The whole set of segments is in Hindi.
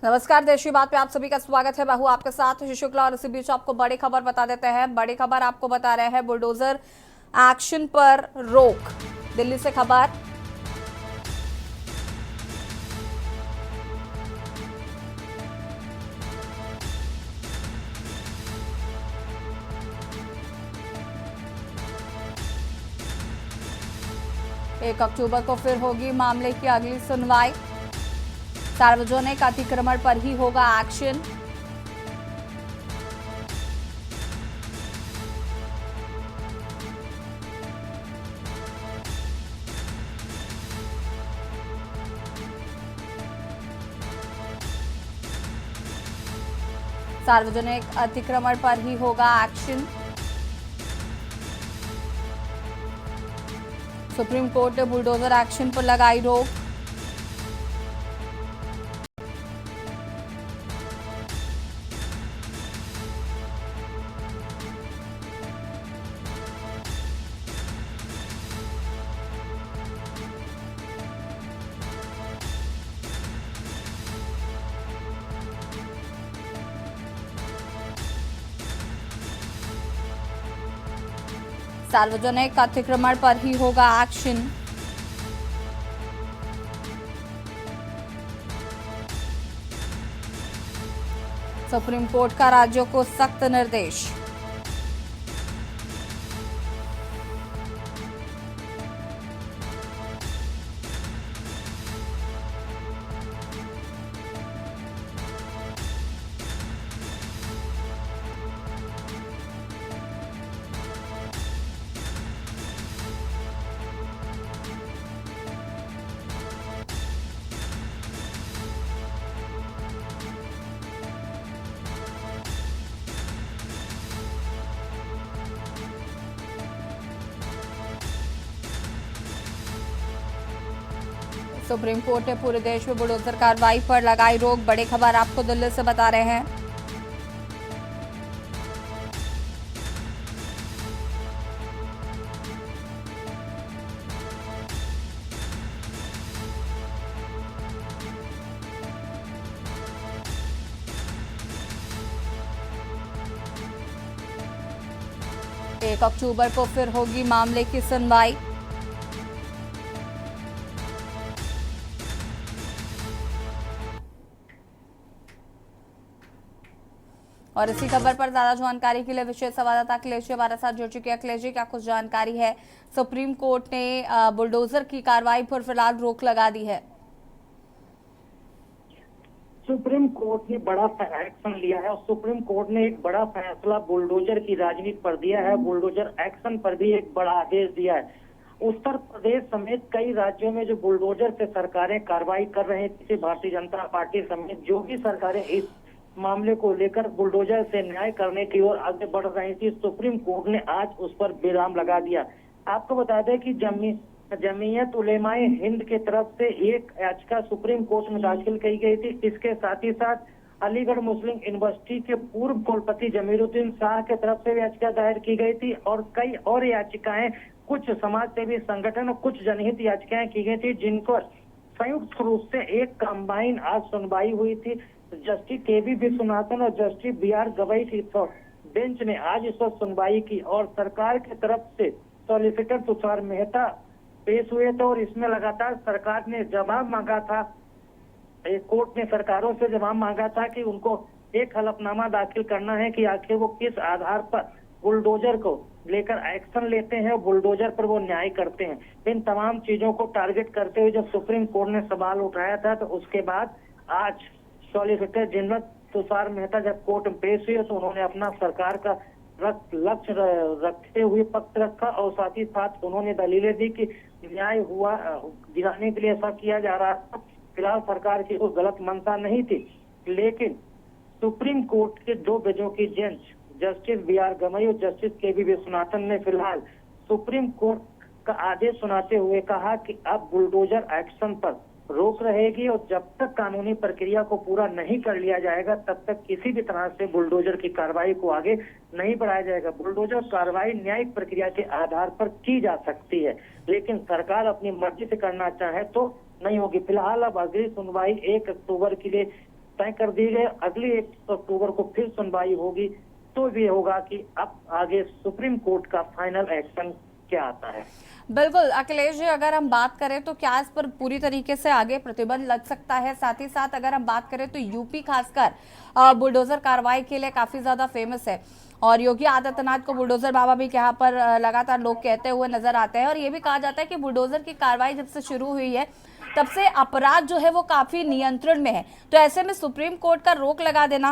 नमस्कार, देश की बात पे आप सभी का स्वागत है। बाहू आपके साथ शुक्ला और इसी बीच आपको बड़ी खबर बता देते हैं। बड़ी खबर आपको बता रहे हैं, बुलडोजर एक्शन पर रोक। दिल्ली से खबर। एक अक्टूबर को फिर होगी मामले की अगली सुनवाई। सार्वजनिक अतिक्रमण पर ही होगा एक्शन। सार्वजनिक अतिक्रमण पर ही होगा एक्शन। सुप्रीम कोर्ट ने बुलडोजर एक्शन पर लगाई रोक। सार्वजनिक अतिक्रमण पर ही होगा एक्शन। सुप्रीम कोर्ट का राज्यों को सख्त निर्देश। सुप्रीम कोर्ट ने पूरे देश में बुलडोजर कार्रवाई पर लगाई रोक। बड़ी खबर आपको दिल्ली से बता रहे हैं। एक अक्टूबर को फिर होगी मामले की सुनवाई। और इसी खबर पर ज्यादा जानकारी के लिए विशेष संवाददाता अखिलेश जी हमारे साथ जुड़ चुके हैं। अखिलेश जी, क्या कुछ जानकारी है? सुप्रीम कोर्ट ने बुलडोजर की कार्रवाई पर फिलहाल रोक लगा दी है। सुप्रीम कोर्ट ने बड़ा एक्शन लिया है और सुप्रीम कोर्ट ने एक बड़ा फैसला बुलडोजर की राजनीति पर दिया है। बुलडोजर एक्शन पर भी एक बड़ा आदेश दिया है। उत्तर प्रदेश समेत कई राज्यों में जो बुलडोजर से सरकारें कार्रवाई कर रही थी, भारतीय जनता पार्टी समेत जो भी सरकारें इस मामले को लेकर बुलडोजर से न्याय करने की ओर आगे बढ़ रही थी, सुप्रीम कोर्ट ने आज उस पर विराम लगा दिया। आपको बता दें कि जमीयत उलेमाए हिंद की तरफ से एक याचिका सुप्रीम कोर्ट में दाखिल की गई थी। इसके साथ ही साथ अलीगढ़ मुस्लिम यूनिवर्सिटी के पूर्व कुलपति जमीरुद्दीन शाह की तरफ से याचिका दायर की गई थी और कई और याचिकाएं कुछ समाज सेवी संगठन और कुछ जनहित याचिकाएं की गई थी, जिनको संयुक्त रूप से एक कंबाइन आज सुनवाई हुई थी। Justice KV. विश्वनाथन और जस्टिस बी.आर. गवई की बेंच ने आज इस पर सुनवाई की और सरकार की तरफ से सॉलिसिटर तुषार मेहता पेश हुए थे और इसमें लगातार सरकार ने जवाब मांगा था। कोर्ट ने सरकारों से जवाब मांगा था कि उनको एक हलफनामा दाखिल करना है कि आखिर वो किस आधार पर बुलडोजर को लेकर एक्शन लेते हैं और बुलडोजर पर वो न्याय करते हैं। इन तमाम चीजों को टारगेट करते हुए जब सुप्रीम कोर्ट ने सवाल उठाया था, तो उसके बाद आज सॉलिसिटर जनरल तुषार मेहता जब कोर्ट में पेश हुए तो उन्होंने अपना सरकार का लक्ष्य रखते हुए पक्ष रखा और साथ ही साथ उन्होंने दलीलें दी कि न्याय हुआ दिलाने के लिए ऐसा किया जा रहा था। फिलहाल सरकार की कोई गलत मंशा नहीं थी, लेकिन सुप्रीम कोर्ट के दो बेंचों की बेंच जस्टिस बी.आर. गवई और जस्टिस के.वी. विश्वनाथन ने फिलहाल सुप्रीम कोर्ट का आदेश सुनाते हुए कहा कि अब बुलडोजर एक्शन पर रोक रहेगी और जब तक कानूनी प्रक्रिया को पूरा नहीं कर लिया जाएगा तब तक किसी भी तरह से बुलडोजर की कार्रवाई को आगे नहीं बढ़ाया जाएगा। बुलडोजर कार्रवाई न्यायिक प्रक्रिया के आधार पर की जा सकती है, लेकिन सरकार अपनी मर्जी से करना चाहे तो नहीं होगी। फिलहाल अब अगली सुनवाई 1 अक्टूबर के लिए तय कर दिए गए। अगली 1 अक्टूबर को फिर सुनवाई होगी, तो ये होगा कि अब आगे सुप्रीम कोर्ट का फाइनल एक्शन क्या आता है। बिल्कुल अखिलेश जी, अगर हम बात करें तो क्या इस पर पूरी तरीके से आगे प्रतिबंध लग सकता है? साथ ही साथ अगर हम बात करें तो यूपी खासकर बुलडोजर कार्रवाई के लिए काफी ज्यादा फेमस है और योगी आदित्यनाथ को बुलडोजर बाबा भी यहाँ पर लगातार लोग कहते हुए नजर आते हैं और ये भी कहा जाता है कि बुलडोजर की कार्रवाई जब से शुरू हुई है तब से अपराध जो है वो काफी नियंत्रण में है, तो ऐसे में सुप्रीम कोर्ट का रोक लगा देना।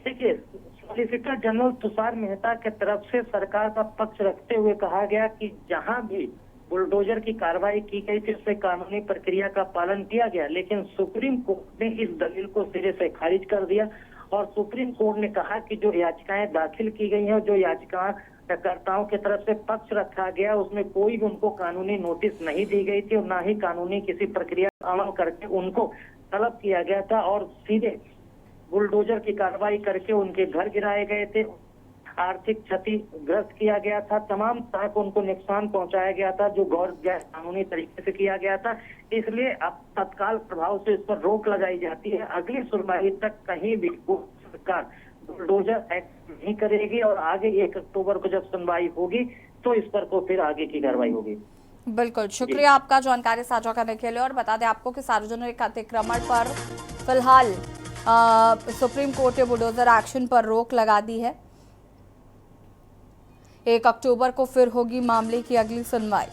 देखिए, सॉलिसिटर जनरल तुषार मेहता के तरफ से सरकार का पक्ष रखते हुए कहा गया कि जहां भी बुलडोजर की कार्रवाई की गई थी उससे कानूनी प्रक्रिया का पालन किया गया, लेकिन सुप्रीम कोर्ट ने इस दलील को सिरे से खारिज कर दिया और सुप्रीम कोर्ट ने कहा कि जो याचिकाएं दाखिल की गई हैं, जो याचिकाकर्ताओं की तरफ से पक्ष रखा गया, उसमें कोई भी उनको कानूनी नोटिस नहीं दी गई थी और ना ही कानूनी किसी प्रक्रिया का अमल करके उनको तलब किया गया था और सीधे बुलडोजर की कार्रवाई करके उनके घर गिराए गए थे, आर्थिक क्षतिग्रस्त किया गया था, तमाम तरह को उनको नुकसान पहुंचाया गया था जो गैर कानूनी तरीके से किया गया था। इसलिए अब तत्काल प्रभाव से इस पर रोक लगाई जाती है। अगली सुनवाई तक कहीं भी सरकार बुलडोजर एक्ट नहीं करेगी और आगे 1 अक्टूबर को जब सुनवाई होगी तो इस पर को फिर आगे की कार्रवाई होगी। बिल्कुल, शुक्रिया आपका जानकारी साझा करने के लिए। और बता दें आपको कि सार्वजनिक अतिक्रमण पर फिलहाल सुप्रीम कोर्ट ने बुलडोजर एक्शन पर रोक लगा दी है। 1 अक्टूबर को फिर होगी मामले की अगली सुनवाई।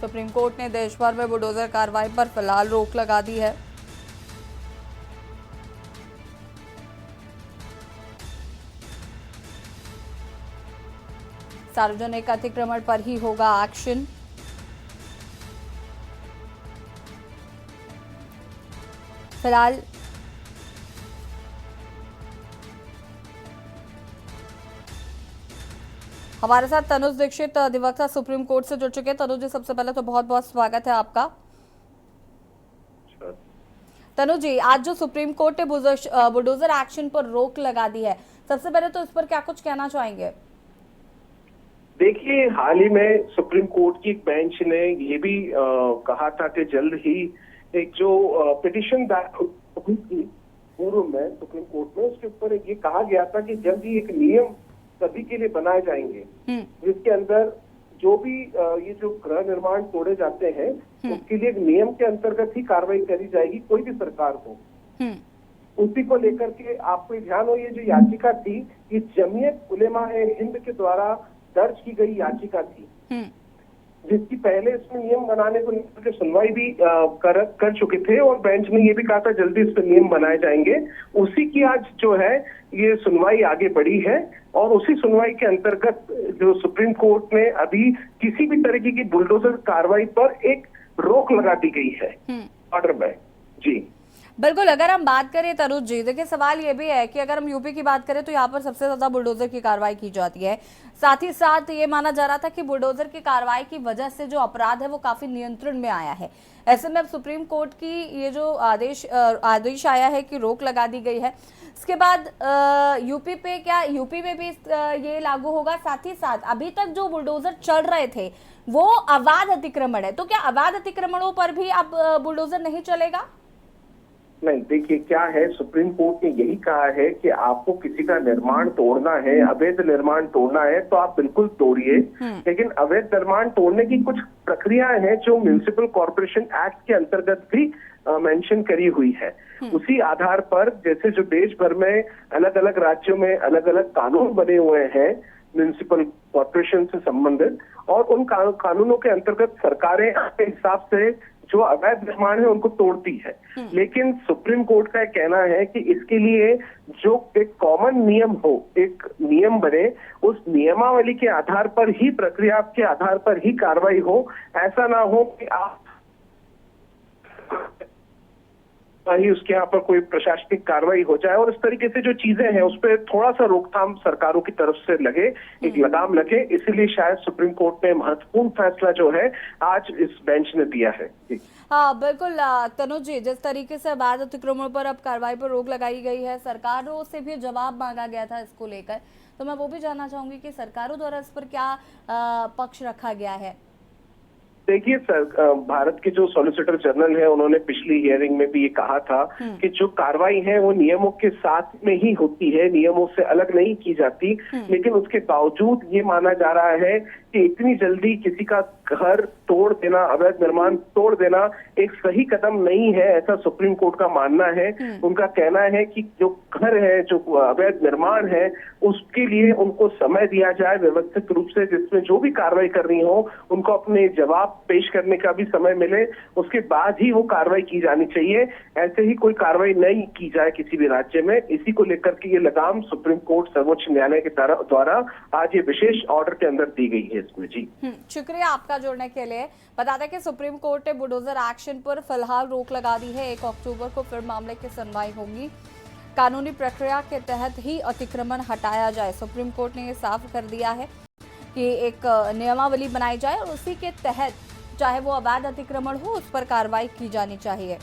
सुप्रीम कोर्ट ने देश भर में बुलडोजर कार्रवाई पर फिलहाल रोक लगा दी है। सार्वजनिक अतिक्रमण पर ही होगा एक्शन। फिलहाल हमारे साथ तनुज दीक्षित अधिवक्ता सुप्रीम कोर्ट से जुड़ चुके हैं। तनुज जी, सबसे पहले तो बहुत बहुत स्वागत है आपका। तनुज जी, आज जो सुप्रीम कोर्ट ने बुलडोजर एक्शन पर रोक लगा दी है, सबसे पहले तो इस पर क्या कुछ कहना चाहेंगे? देखिए, हाल ही में सुप्रीम कोर्ट की एक बेंच ने ये भी कहा था कि जल्द ही एक जो पिटिशन दाखिल की पूर्व में सुप्रीम कोर्ट में, उसके ऊपर ये कहा गया था कि जल्द ही एक नियम सभी के लिए बनाए जाएंगे जिसके अंदर जो भी ये जो गृह निर्माण तोड़े जाते हैं उसके लिए एक नियम के अंतर्गत ही कार्रवाई करी जाएगी, कोई भी सरकार को। उसी को लेकर के आपको ध्यान हो, ये जो याचिका थी ये जमीयत उलेमा-ए-हिंद के द्वारा दर्ज की गई याचिका थी, जिसकी पहले इसमें नियम बनाने को लेकर के सुनवाई भी कर चुके थे और बेंच ने ये भी कहा था जल्दी इस पर नियम बनाए जाएंगे। उसी की आज जो है ये सुनवाई आगे बढ़ी है और उसी सुनवाई के अंतर्गत जो सुप्रीम कोर्ट ने अभी किसी भी तरीके की बुलडोजर कार्रवाई पर एक रोक लगा दी गई है ऑर्डर में। जी बिल्कुल, अगर हम बात करें तनुज जी, देखिए सवाल ये भी है कि अगर हम यूपी की बात करें तो यहाँ पर सबसे ज्यादा बुलडोजर की कार्रवाई की जाती है। साथ ही साथ ये माना जा रहा था कि बुलडोजर की कार्रवाई की वजह से जो अपराध है वो काफी नियंत्रण में आया है। ऐसे में अब सुप्रीम कोर्ट की ये जो आदेश आया है कि रोक लगा दी गई है, इसके बाद यूपी पे क्या यूपी में भी ये लागू होगा? साथ ही साथ अभी तक जो बुलडोजर चल रहे थे वो अवैध अतिक्रमण है, तो क्या अवैध अतिक्रमणों पर भी अब बुलडोजर नहीं चलेगा? नहीं, देखिए क्या है, सुप्रीम कोर्ट ने यही कहा है कि आपको किसी का निर्माण तोड़ना है, अवैध निर्माण तोड़ना है तो आप बिल्कुल तोड़िए, लेकिन अवैध निर्माण तोड़ने की कुछ प्रक्रियाएं हैं जो म्युनिसिपल कॉर्पोरेशन एक्ट के अंतर्गत भी मेंशन करी हुई है। उसी आधार पर जैसे जो देश भर में अलग अलग राज्यों में अलग अलग कानून बने हुए हैं म्युनिसिपल कॉर्पोरेशन से संबंधित, और उन कानूनों के अंतर्गत सरकारें अपने हिसाब से जो अवैध निर्माण है उनको तोड़ती है। लेकिन सुप्रीम कोर्ट का कहना है कि इसके लिए जो एक कॉमन नियम हो, एक नियम बने, उस नियमावली के आधार पर ही, प्रक्रिया के आधार पर ही कार्रवाई हो। ऐसा ना हो कि आप ही उसके यहाँ पर कोई प्रशासनिक कार्रवाई हो जाए और इस तरीके से जो चीजें हैं उस पर थोड़ा सा रोकथाम सरकारों की तरफ से लगे, एक लगाम लगे। इसीलिए शायद सुप्रीम कोर्ट ने महत्वपूर्ण फैसला जो है आज इस बेंच ने दिया है। हाँ बिल्कुल तनुज जी, जिस तरीके से अवैध अतिक्रमण पर अब कार्रवाई पर रोक लगाई गई है, सरकारों से भी जवाब मांगा गया था इसको लेकर, तो मैं वो भी जानना चाहूंगी कि सरकारों द्वारा इस पर क्या पक्ष रखा गया है। देखिए सर, भारत के जो सॉलिसिटर जनरल है उन्होंने पिछली हियरिंग में भी ये कहा था कि जो कार्रवाई है वो नियमों के साथ में ही होती है, नियमों से अलग नहीं की जाती। लेकिन उसके बावजूद ये माना जा रहा है कि इतनी जल्दी किसी का घर तोड़ देना, अवैध निर्माण तोड़ देना एक सही कदम नहीं है, ऐसा सुप्रीम कोर्ट का मानना है। उनका कहना है कि जो घर है, जो अवैध निर्माण है, उसके लिए उनको समय दिया जाए व्यवस्थित रूप से, जिसमें जो भी कार्रवाई करनी हो उनको अपने जवाब पेश करने का भी समय मिले, उसके बाद ही वो कार्रवाई की जानी चाहिए। ऐसे ही कोई कार्रवाई नहीं की जाए किसी भी राज्य में। इसी को लेकर के ये लगाम सुप्रीम कोर्ट सर्वोच्च न्यायालय के द्वारा आज ये विशेष ऑर्डर के अंदर दी गई है इसमें। जी शुक्रिया आपका जुड़ने के लिए। बता दें कि सुप्रीम कोर्ट ने बुलडोजर एक्शन पर फिलहाल रोक लगा दी है। 1 अक्टूबर को फिर मामले की सुनवाई होगी। कानूनी प्रक्रिया के तहत ही अतिक्रमण हटाया जाए। सुप्रीम कोर्ट ने ये साफ कर दिया है कि एक नियमावली बनाई जाए और उसी के तहत चाहे वो अवैध अतिक्रमण हो उस पर कार्रवाई की जानी चाहिए।